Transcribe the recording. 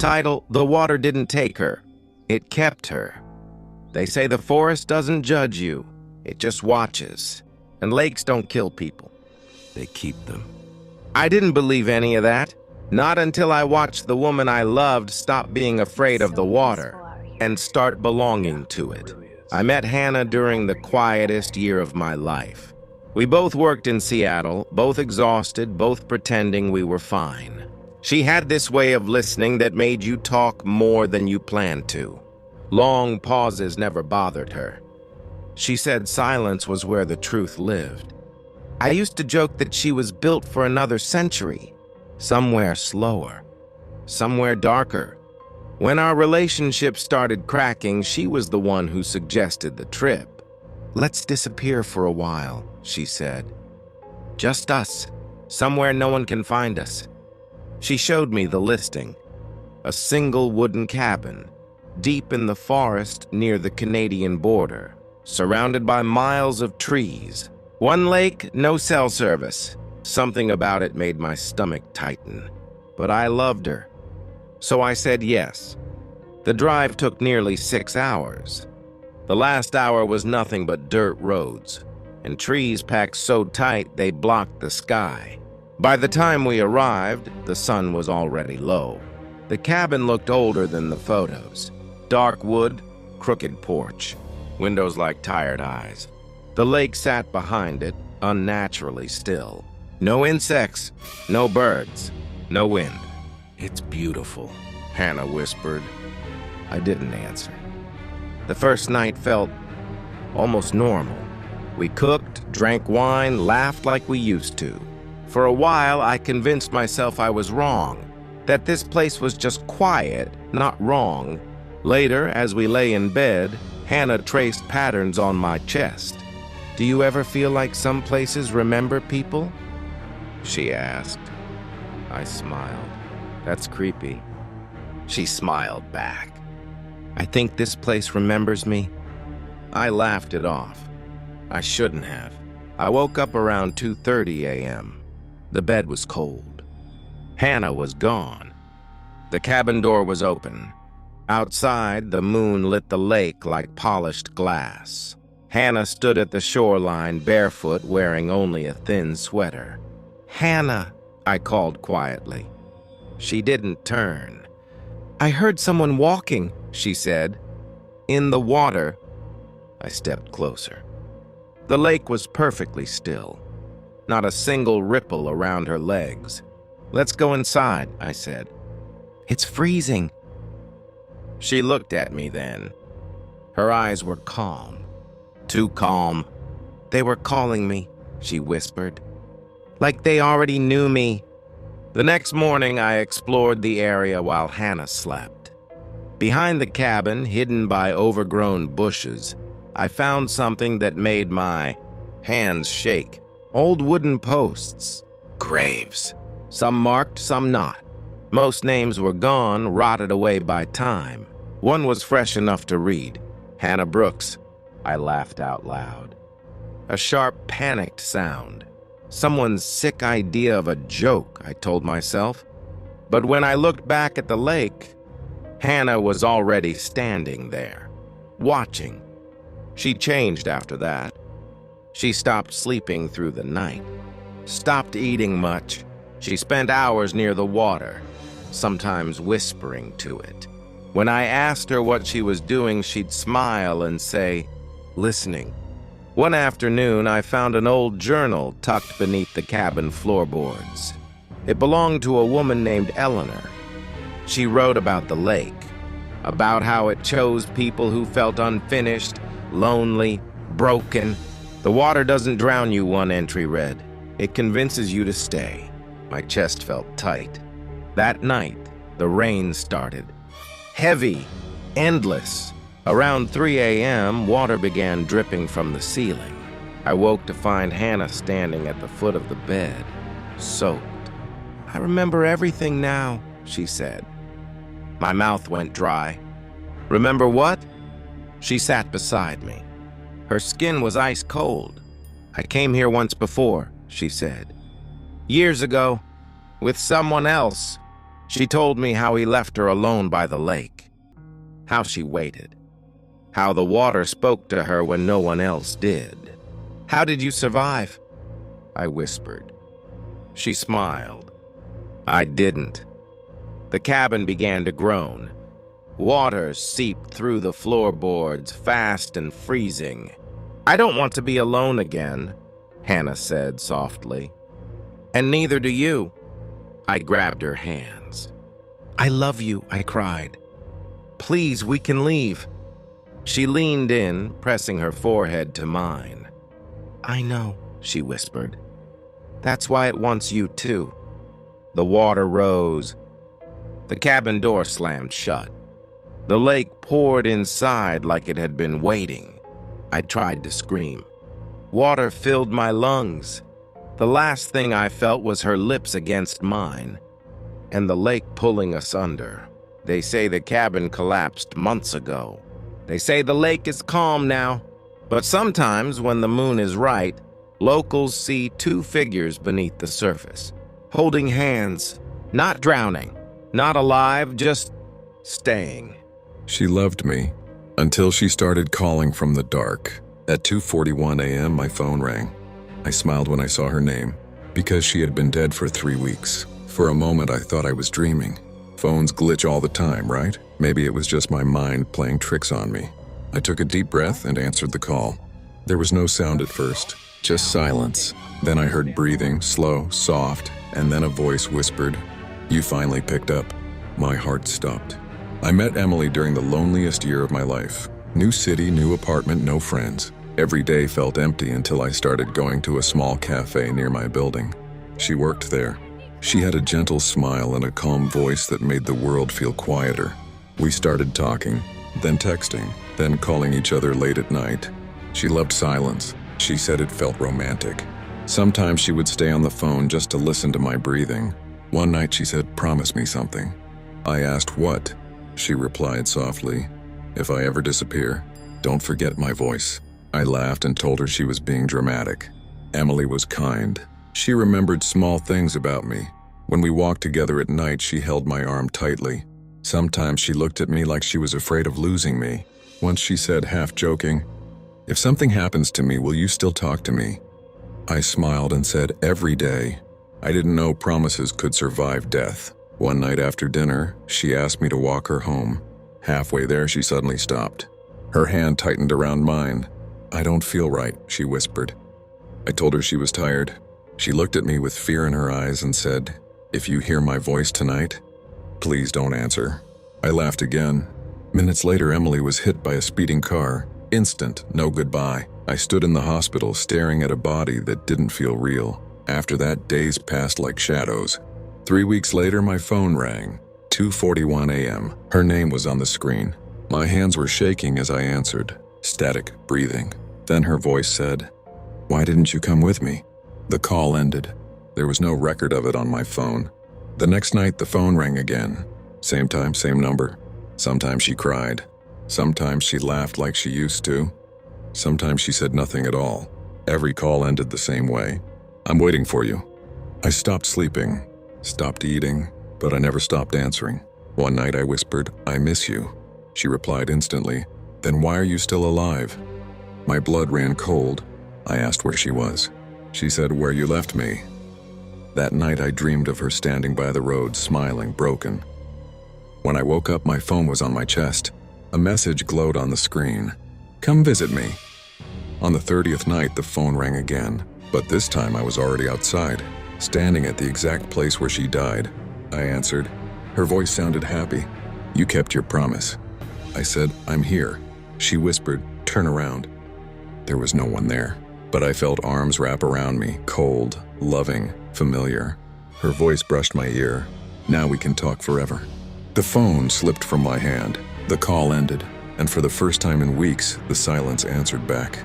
Title: The Water Didn't Take Her. It kept her. They say the forest doesn't judge you. It just watches. And lakes don't kill people. They keep them. I didn't believe any of that. Not until I watched the woman I loved stop being afraid of the water and start belonging to it. I met Hannah during the quietest year of my life. We both worked in Seattle, both exhausted, both pretending we were fine. She had this way of listening that made you talk more than you planned to. Long pauses never bothered her. She said silence was where the truth lived. I used to joke that she was built for another century, somewhere slower, somewhere darker. When our relationship started cracking, she was the one who suggested the trip. Let's disappear for a while, she said. Just us, somewhere no one can find us. She showed me the listing. A single wooden cabin, deep in the forest near the Canadian border, surrounded by miles of trees. One lake, no cell service. Something about it made my stomach tighten. But I loved her. So I said yes. The drive took nearly 6 hours. The last hour was nothing but dirt roads, and trees packed so tight they blocked the sky. By the time we arrived, the sun was already low. The cabin looked older than the photos. Dark wood, crooked porch, windows like tired eyes. The lake sat behind it, unnaturally still. No insects, no birds, no wind. It's beautiful, Hannah whispered. I didn't answer. The first night felt almost normal. We cooked, drank wine, laughed like we used to. For a while, I convinced myself I was wrong, that this place was just quiet, not wrong. Later, as we lay in bed, Hannah traced patterns on my chest. Do you ever feel like some places remember people? She asked. I smiled. That's creepy. She smiled back. I think this place remembers me. I laughed it off. I shouldn't have. I woke up around 2:30 a.m. The bed was cold. Hannah was gone. The cabin door was open. Outside, the moon lit the lake like polished glass. Hannah stood at the shoreline, barefoot, wearing only a thin sweater. Hannah, I called quietly. She didn't turn. I heard someone walking, she said. In the water. I stepped closer. The lake was perfectly still. Not a single ripple around her legs. Let's go inside, I said. It's freezing. She looked at me then. Her eyes were calm. Too calm. They were calling me, she whispered. Like they already knew me. The next morning, I explored the area while Hannah slept. Behind the cabin, hidden by overgrown bushes, I found something that made my hands shake. Old wooden posts. Graves. Some marked, some not. Most names were gone, rotted away by time. One was fresh enough to read. Hannah Brooks. I laughed out loud. A sharp, panicked sound. Someone's sick idea of a joke, I told myself. But when I looked back at the lake, Hannah was already standing there, watching. She changed after that. She stopped sleeping through the night, stopped eating much. She spent hours near the water, sometimes whispering to it. When I asked her what she was doing, she'd smile and say, listening. One afternoon, I found an old journal tucked beneath the cabin floorboards. It belonged to a woman named Eleanor. She wrote about the lake, about how it chose people who felt unfinished, lonely, broken. The water doesn't drown you, one entry read. It convinces you to stay. My chest felt tight. That night, the rain started. Heavy, endless. Around 3 a.m., water began dripping from the ceiling. I woke to find Hannah standing at the foot of the bed, soaked. I remember everything now, she said. My mouth went dry. Remember what? She sat beside me. Her skin was ice cold. I came here once before, she said. Years ago, with someone else. She told me how he left her alone by the lake, how she waited, how the water spoke to her when no one else did. "How did you survive?" I whispered. She smiled. "I didn't." The cabin began to groan. Water seeped through the floorboards, fast and freezing. "I don't want to be alone again," Hannah said softly. "And neither do you." I grabbed her hands. "I love you," I cried. "Please, we can leave." She leaned in, pressing her forehead to mine. "I know," she whispered. "That's why it wants you too." The water rose. The cabin door slammed shut. The lake poured inside like it had been waiting. I tried to scream. Water filled my lungs. The last thing I felt was her lips against mine, and the lake pulling us under. They say the cabin collapsed months ago. They say the lake is calm now, but sometimes when the moon is right, locals see two figures beneath the surface, holding hands, not drowning, not alive, just staying. She loved me until she started calling from the dark. At 2:41 a.m., my phone rang. I smiled when I saw her name, because she had been dead for 3 weeks. For a moment, I thought I was dreaming. Phones glitch all the time, right? Maybe it was just my mind playing tricks on me. I took a deep breath and answered the call. There was no sound at first, just silence. Then I heard breathing, slow, soft, and then a voice whispered, "You finally picked up." My heart stopped. I met Emily during the loneliest year of my life. New city, new apartment, no friends. Every day felt empty until I started going to a small cafe near my building. She worked there. She had a gentle smile and a calm voice that made the world feel quieter. We started talking, then texting, then calling each other late at night. She loved silence. She said it felt romantic. Sometimes she would stay on the phone just to listen to my breathing. One night she said, "Promise me something." I asked what. She replied softly, "If I ever disappear, don't forget my voice." I laughed and told her she was being dramatic. Emily was kind. She remembered small things about me. When we walked together at night, she held my arm tightly. Sometimes she looked at me like she was afraid of losing me. Once she said, half joking, "If something happens to me, will you still talk to me?" I smiled and said, "Every day." I didn't know promises could survive death. One night after dinner, she asked me to walk her home. Halfway there, she suddenly stopped. Her hand tightened around mine. "I don't feel right," she whispered. I told her she was tired. She looked at me with fear in her eyes and said, "If you hear my voice tonight, please don't answer." I laughed again. Minutes later, Emily was hit by a speeding car. Instant, no goodbye. I stood in the hospital staring at a body that didn't feel real. After that, days passed like shadows. 3 weeks later, my phone rang. 2:41 a.m. Her name was on the screen. My hands were shaking as I answered. Static breathing. Then her voice said, "Why didn't you come with me?" The call ended. There was no record of it on my phone. The next night, the phone rang again. Same time, same number. Sometimes she cried. Sometimes she laughed like she used to. Sometimes she said nothing at all. Every call ended the same way. "I'm waiting for you." I stopped sleeping, stopped eating, but I never stopped answering. One night I whispered, "I miss you." She replied instantly, "Then why are you still alive?" My blood ran cold. I asked where she was. She said, "Where you left me." That night I dreamed of her standing by the road, smiling, broken. When I woke up, my phone was on my chest. A message glowed on the screen. "Come visit me." On the 30th night, the phone rang again, but this time I was already outside, standing at the exact place where she died. I answered. Her voice sounded happy. "You kept your promise." I said, "I'm here." She whispered, "Turn around." There was no one there, but I felt arms wrap around me, cold, loving, familiar. Her voice brushed my ear. "Now we can talk forever." The phone slipped from my hand. The call ended, and for the first time in weeks, the silence answered back.